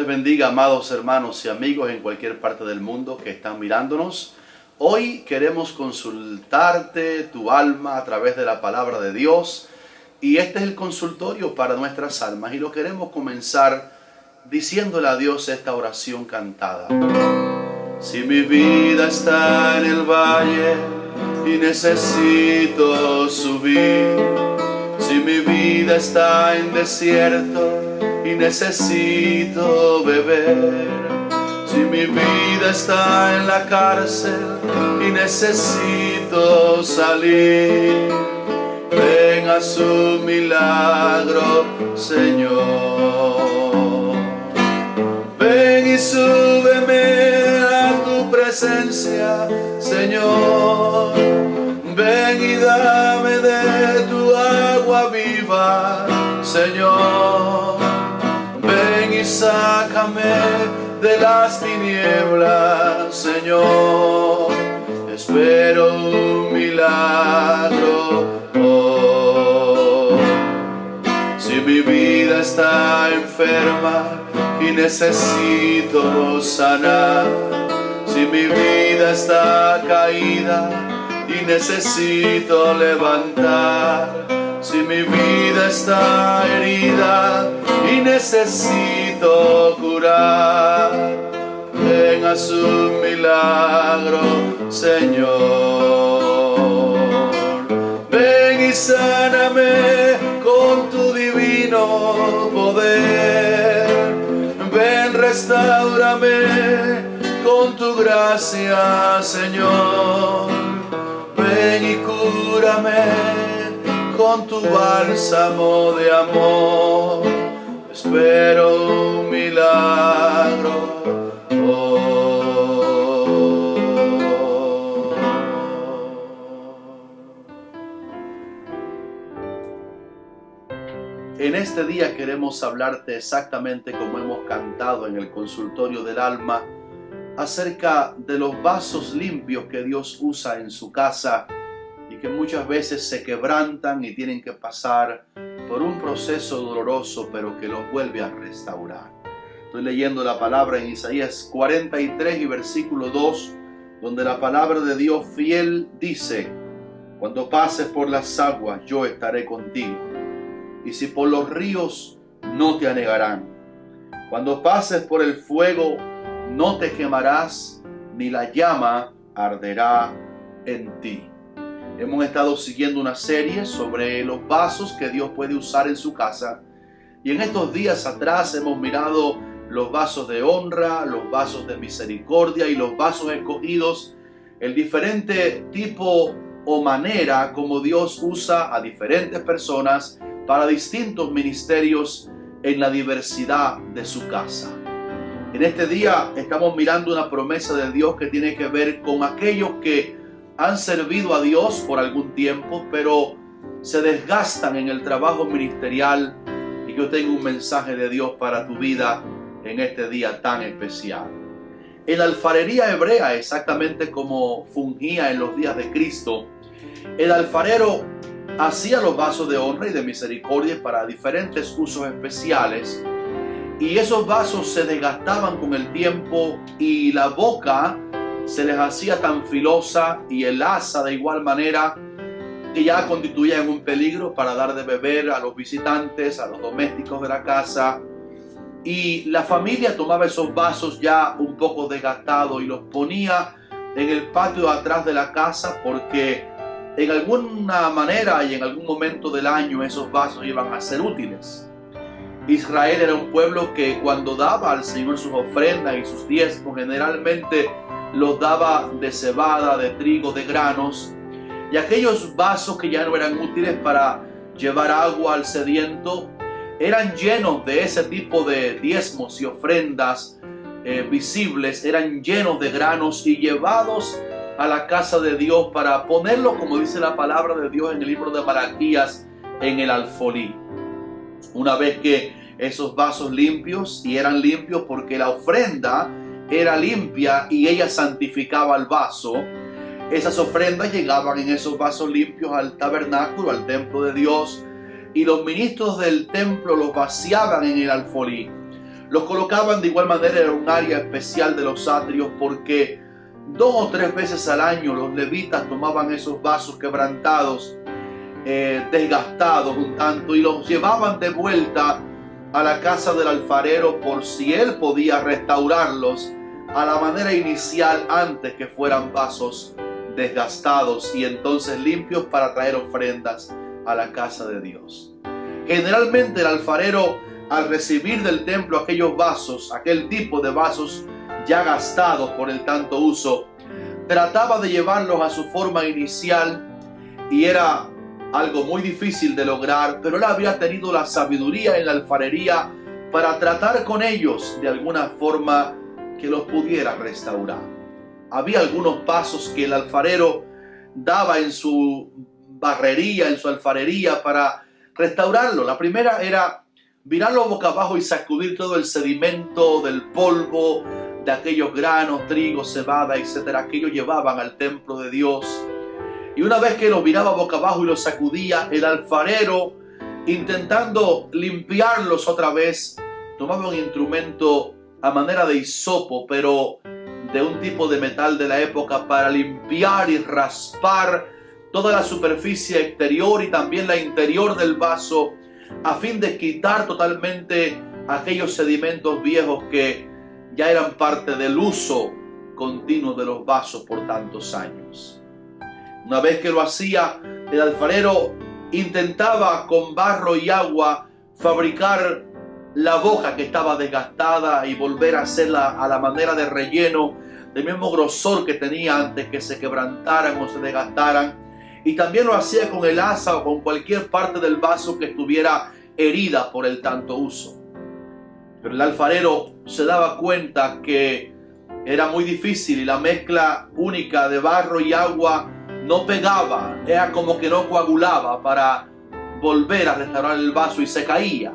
les bendiga, amados hermanos y amigos en cualquier parte del mundo que están mirándonos. Hoy queremos consultarte tu alma a través de la palabra de Dios. Y este es el consultorio para nuestras almas. Y lo queremos comenzar diciéndole a Dios esta oración cantada. Si mi vida está en el valle y necesito subir, si mi vida está en desierto y necesito beber, si mi vida está en la cárcel y necesito salir, ven a su milagro, Señor. Ven y súbeme a tu presencia, Señor. Ven y dame de tu agua viva, Señor. Ven y sácame de las tinieblas, Señor. Espero un milagro hoy. Si mi vida está enferma y necesito sanar, si mi vida está caída y necesito levantar, si mi vida está herida y necesito curar, ven a su milagro, Señor. Ven y sáname con tu divino poder. Ven, restáurame con tu gracia, Señor. Ven y cúrame con tu bálsamo de amor. Espero un milagro hoy. En este día queremos hablarte exactamente como hemos cantado en el consultorio del alma, acerca de los vasos limpios que Dios usa en su casa y que muchas veces se quebrantan y tienen que pasar por un proceso doloroso, pero que los vuelve a restaurar. Estoy leyendo la palabra en Isaías 43 y versículo 2, donde la palabra de Dios fiel dice: cuando pases por las aguas, yo estaré contigo, y si por los ríos, no te anegarán. Cuando pases por el fuego, no te quemarás, ni la llama arderá en ti. Hemos estado siguiendo una serie sobre los vasos que Dios puede usar en su casa. Y en estos días atrás hemos mirado los vasos de honra, los vasos de misericordia y los vasos escogidos, el diferente tipo o manera como Dios usa a diferentes personas para distintos ministerios en la diversidad de su casa. En este día estamos mirando una promesa de Dios que tiene que ver con aquellos que han servido a Dios por algún tiempo, pero se desgastan en el trabajo ministerial, y yo tengo un mensaje de Dios para tu vida en este día tan especial. En la alfarería hebrea, exactamente como fungía en los días de Cristo, el alfarero hacía los vasos de honra y de misericordia para diferentes usos especiales, y esos vasos se desgastaban con el tiempo y la boca se les hacía tan filosa y el asa de igual manera, que ya constituían un peligro para dar de beber a los visitantes, a los domésticos de la casa. Y la familia tomaba esos vasos ya un poco desgastados y los ponía en el patio de atrás de la casa, porque en alguna manera y en algún momento del año esos vasos iban a ser útiles. Israel era un pueblo que cuando daba al Señor sus ofrendas y sus diezmos, generalmente los daba de cebada, de trigo, de granos, y aquellos vasos que ya no eran útiles para llevar agua al sediento eran llenos de ese tipo de diezmos y ofrendas visibles, eran llenos de granos y llevados a la casa de Dios para ponerlos, como dice la palabra de Dios en el libro de Malaquías, en el alfolí. Una vez que esos vasos limpios, y eran limpios porque la ofrenda era limpia y ella santificaba el vaso, esas ofrendas llegaban en esos vasos limpios al tabernáculo, al templo de Dios, y los ministros del templo los vaciaban en el alfolí. Los colocaban de igual manera en un área especial de los atrios, porque 2 o 3 veces al año los levitas tomaban esos vasos quebrantados, desgastados un tanto, y los llevaban de vuelta a la casa del alfarero por si él podía restaurarlos a la manera inicial antes que fueran vasos desgastados y entonces limpios para traer ofrendas a la casa de Dios. Generalmente el alfarero, al recibir del templo aquellos vasos, aquel tipo de vasos ya gastados por el tanto uso, trataba de llevarlos a su forma inicial, y era algo muy difícil de lograr, pero él había tenido la sabiduría en la alfarería para tratar con ellos de alguna forma que los pudiera restaurar. Había algunos pasos que el alfarero daba en su barrería, en su alfarería, para restaurarlo. La primera era virarlo boca abajo y sacudir todo el sedimento del polvo de aquellos granos, trigo, cebada, etcétera, que ellos llevaban al templo de Dios. Y una vez que los viraba boca abajo y los sacudía, el alfarero, intentando limpiarlos otra vez, tomaba un instrumento a manera de hisopo, pero de un tipo de metal de la época, para limpiar y raspar toda la superficie exterior y también la interior del vaso, a fin de quitar totalmente aquellos sedimentos viejos que ya eran parte del uso continuo de los vasos por tantos años. Una vez que lo hacía, el alfarero intentaba con barro y agua fabricar la boca que estaba desgastada y volver a hacerla a la manera de relleno, del mismo grosor que tenía antes que se quebrantaran o se desgastaran. Y también lo hacía con el asa o con cualquier parte del vaso que estuviera herida por el tanto uso. Pero el alfarero se daba cuenta que era muy difícil y la mezcla única de barro y agua no pegaba, era como que no coagulaba para volver a restaurar el vaso y se caía.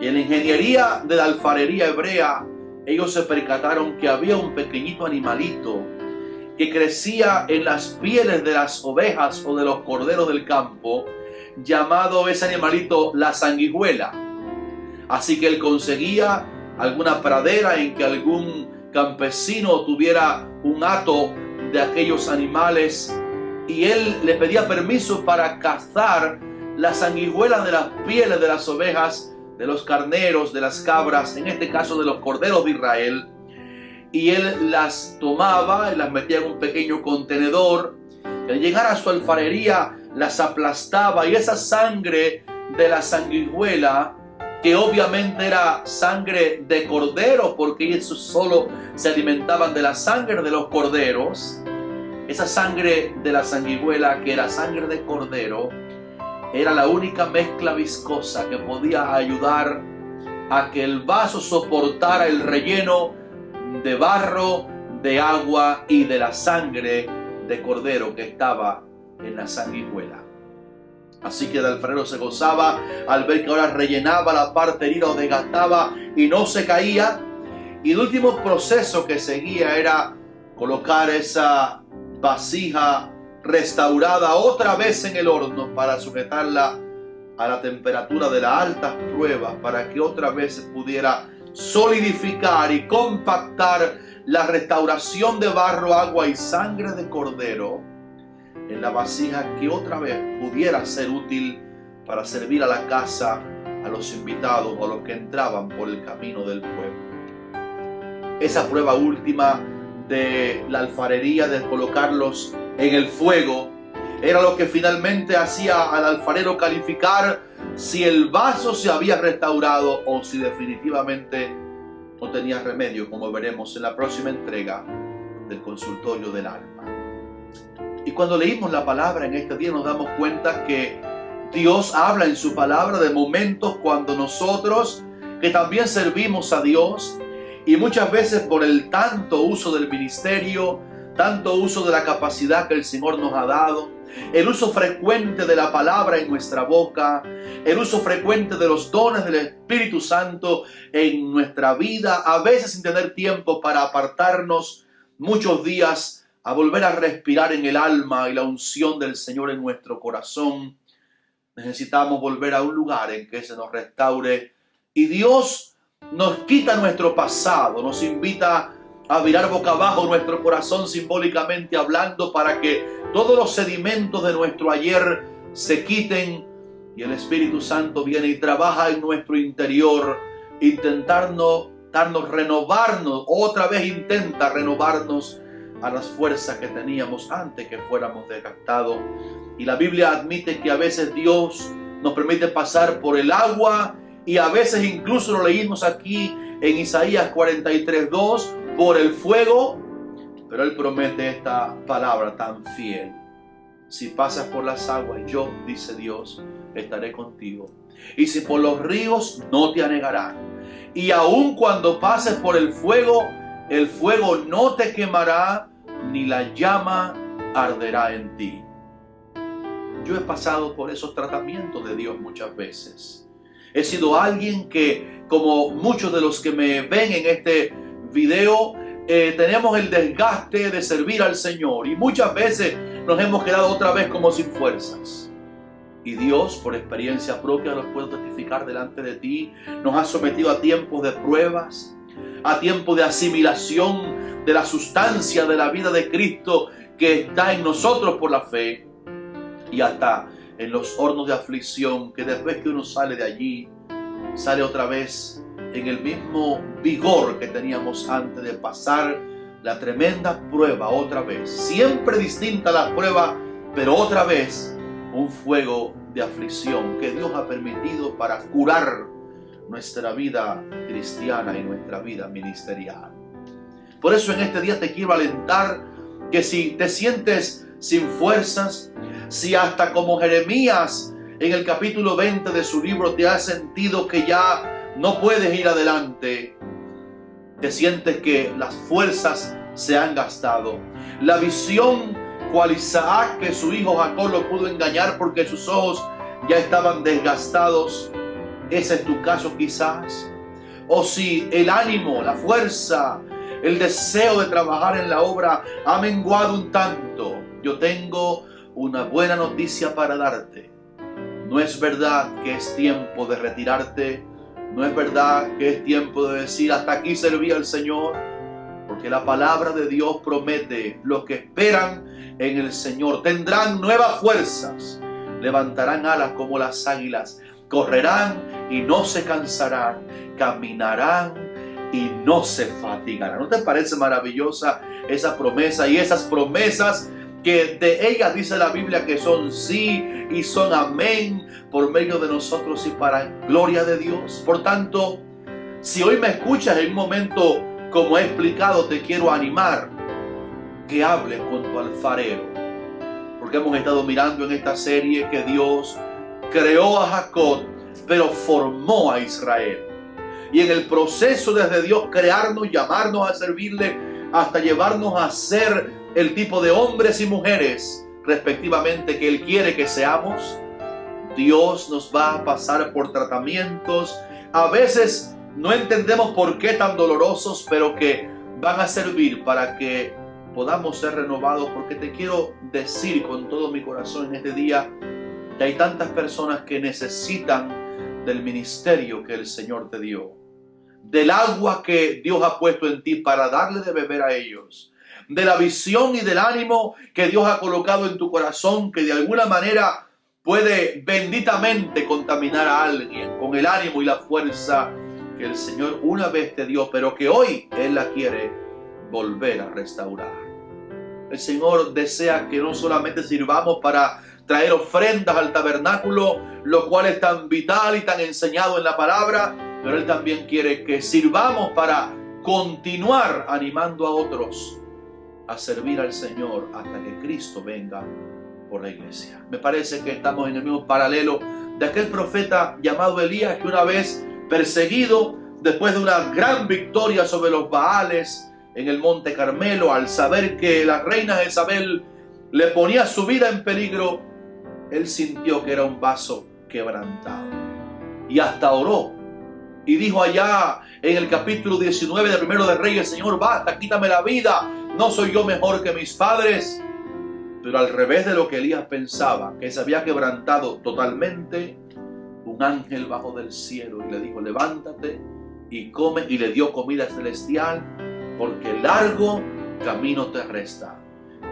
Y en la ingeniería de la alfarería hebrea, ellos se percataron que había un pequeñito animalito que crecía en las pieles de las ovejas o de los corderos del campo, llamado ese animalito la sanguijuela. Así que él conseguía alguna pradera en que algún campesino tuviera un hato de aquellos animales, y él le pedía permiso para cazar las sanguijuelas de las pieles de las ovejas, de los carneros, de las cabras, en este caso de los corderos de Israel, y él las tomaba y las metía en un pequeño contenedor. Al llegar a su alfarería las aplastaba, y esa sangre de la sanguijuela, que obviamente era sangre de cordero, porque ellos solo se alimentaban de la sangre de los corderos, esa sangre de la sanguijuela, que era sangre de cordero, era la única mezcla viscosa que podía ayudar a que el vaso soportara el relleno de barro, de agua y de la sangre de cordero que estaba en la sanguijuela. Así que el alfarero se gozaba al ver que ahora rellenaba la parte herida o desgastaba y no se caía. Y el último proceso que seguía era colocar esa vasija restaurada otra vez en el horno para sujetarla a la temperatura de las altas pruebas, para que otra vez se pudiera solidificar y compactar la restauración de barro, agua y sangre de cordero en la vasija, que otra vez pudiera ser útil para servir a la casa, a los invitados o a los que entraban por el camino del pueblo. Esa prueba última de la alfarería, de colocarlos en el fuego, era lo que finalmente hacía al alfarero calificar si el vaso se había restaurado o si definitivamente no tenía remedio, como veremos en la próxima entrega del Consultorio del Alma. Y cuando leímos la palabra en este día, nos damos cuenta que Dios habla en su palabra de momentos cuando nosotros, que también servimos a Dios, y muchas veces por el tanto uso del ministerio, tanto uso de la capacidad que el Señor nos ha dado, el uso frecuente de la palabra en nuestra boca, el uso frecuente de los dones del Espíritu Santo en nuestra vida, a veces sin tener tiempo para apartarnos muchos días a volver a respirar en el alma y la unción del Señor en nuestro corazón. Necesitamos volver a un lugar en que se nos restaure, y Dios nos quita nuestro pasado, nos invita a virar boca abajo nuestro corazón simbólicamente hablando para que todos los sedimentos de nuestro ayer se quiten y el Espíritu Santo viene y trabaja en nuestro interior, renovarnos, otra vez intenta renovarnos a las fuerzas que teníamos antes que fuéramos desgastados. Y la Biblia admite que a veces Dios nos permite pasar por el agua y a veces incluso lo leímos aquí en Isaías 43:2, por el fuego, pero Él promete esta palabra tan fiel. Si pasas por las aguas, yo, dice Dios, estaré contigo. Y si por los ríos, no te anegarán. Y aun cuando pases por el fuego no te quemará, ni la llama arderá en ti. Yo he pasado por esos tratamientos de Dios muchas veces. He sido alguien que, como muchos de los que me ven en este video, tenemos el desgaste de servir al Señor. Y muchas veces nos hemos quedado otra vez como sin fuerzas. Y Dios, por experiencia propia, lo puedo testificar delante de ti, nos ha sometido a tiempos de pruebas, a tiempos de asimilación de la sustancia de la vida de Cristo que está en nosotros por la fe, y hasta en los hornos de aflicción, que después que uno sale de allí, sale otra vez en el mismo vigor que teníamos antes de pasar la tremenda prueba otra vez. Siempre distinta la prueba, pero otra vez un fuego de aflicción que Dios ha permitido para curar nuestra vida cristiana y nuestra vida ministerial. Por eso en este día te quiero alentar que si te sientes sin fuerzas, si hasta como Jeremías en el capítulo 20 de su libro te has sentido que ya no puedes ir adelante, te sientes que las fuerzas se han gastado, la visión cual Isaac, que su hijo Jacob lo pudo engañar porque sus ojos ya estaban desgastados, ese es tu caso quizás. O si el ánimo, la fuerza, el deseo de trabajar en la obra ha menguado un tanto, yo tengo una buena noticia para darte. No es verdad que es tiempo de retirarte, no es verdad que es tiempo de decir hasta aquí serví al Señor, porque la palabra de Dios promete: los que esperan en el Señor tendrán nuevas fuerzas, levantarán alas como las águilas, correrán y no se cansarán, caminarán y no se fatigarán. ¿No te parece maravillosa esa promesa? Y esas promesas que de ellas dice la Biblia que son sí y son amén por medio de nosotros y para gloria de Dios. Por tanto, si hoy me escuchas en un momento como he explicado, te quiero animar que hables con tu alfarero, porque hemos estado mirando en esta serie que Dios creó a Jacob, pero formó a Israel. Y en el proceso desde Dios crearnos, llamarnos a servirle, hasta llevarnos a ser el tipo de hombres y mujeres, respectivamente, que Él quiere que seamos, Dios nos va a pasar por tratamientos. A veces no entendemos por qué tan dolorosos, pero que van a servir para que podamos ser renovados, porque te quiero decir con todo mi corazón en este día que hay tantas personas que necesitan del ministerio que el Señor te dio, del agua que Dios ha puesto en ti para darle de beber a ellos, de la visión y del ánimo que Dios ha colocado en tu corazón, que de alguna manera puede benditamente contaminar a alguien con el ánimo y la fuerza que el Señor una vez te dio, pero que hoy Él la quiere volver a restaurar. El Señor desea que no solamente sirvamos para traer ofrendas al tabernáculo, lo cual es tan vital y tan enseñado en la palabra, pero Él también quiere que sirvamos para continuar animando a otros a servir al Señor hasta que Cristo venga por la iglesia. Me parece que estamos en el mismo paralelo de aquel profeta llamado Elías, que una vez perseguido, después de una gran victoria sobre los Baales en el Monte Carmelo, al saber que la reina Jezabel le ponía su vida en peligro, él sintió que era un vaso quebrantado y hasta oró y dijo allá en el capítulo 19 de Primero de Reyes: Señor, basta, quítame la vida, no soy yo mejor que mis padres. Pero al revés de lo que Elías pensaba, que se había quebrantado totalmente, un ángel bajó del cielo y le dijo: levántate y come, y le dio comida celestial, porque largo camino te resta.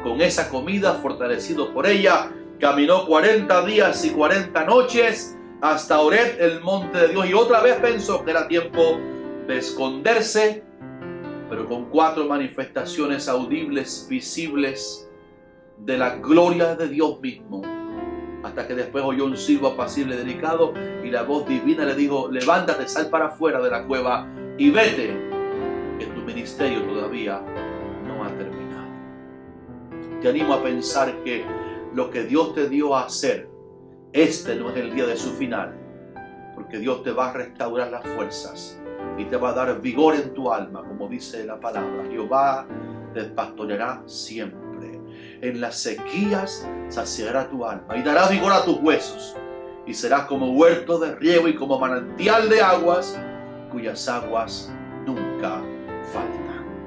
Con esa comida, fortalecido por ella, caminó 40 días y 40 noches hasta Horeb, el monte de Dios, y otra vez pensó que era tiempo de esconderse, pero con 4 manifestaciones audibles, visibles, de la gloria de Dios mismo, hasta que después oyó un silbo apacible y delicado, y la voz divina le dijo: levántate, sal para afuera de la cueva y vete, que tu ministerio todavía no ha terminado. Te animo a pensar que lo que Dios te dio a hacer, este no es el día de su final, porque Dios te va a restaurar las fuerzas y te va a dar vigor en tu alma, como dice la palabra. Jehová te pastoreará siempre. En las sequías saciará tu alma y dará vigor a tus huesos, y serás como huerto de riego y como manantial de aguas, cuyas aguas nunca faltan.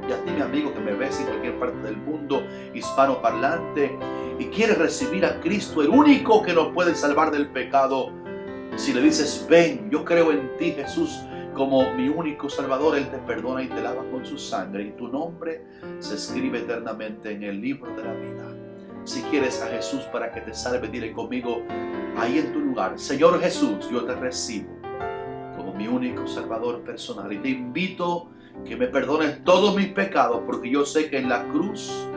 Y a ti, mi amigo, que me ves en cualquier parte del mundo hispanoparlante y quieres recibir a Cristo, el único que nos puede salvar del pecado, si le dices: ven, yo creo en ti, Jesús, como mi único Salvador, Él te perdona y te lava con su sangre, y tu nombre se escribe eternamente en el libro de la vida. Si quieres a Jesús para que te salve, dile conmigo ahí en tu lugar: Señor Jesús, yo te recibo como mi único Salvador personal, y te invito que me perdones todos mis pecados, porque yo sé que en la cruz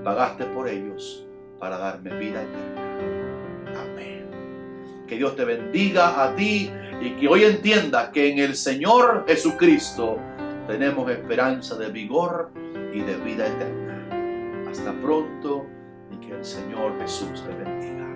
pagaste por ellos para darme vida eterna. Amén. Que Dios te bendiga a ti, y que hoy entiendas que en el Señor Jesucristo tenemos esperanza de vigor y de vida eterna. Hasta pronto, y que el Señor Jesús te bendiga.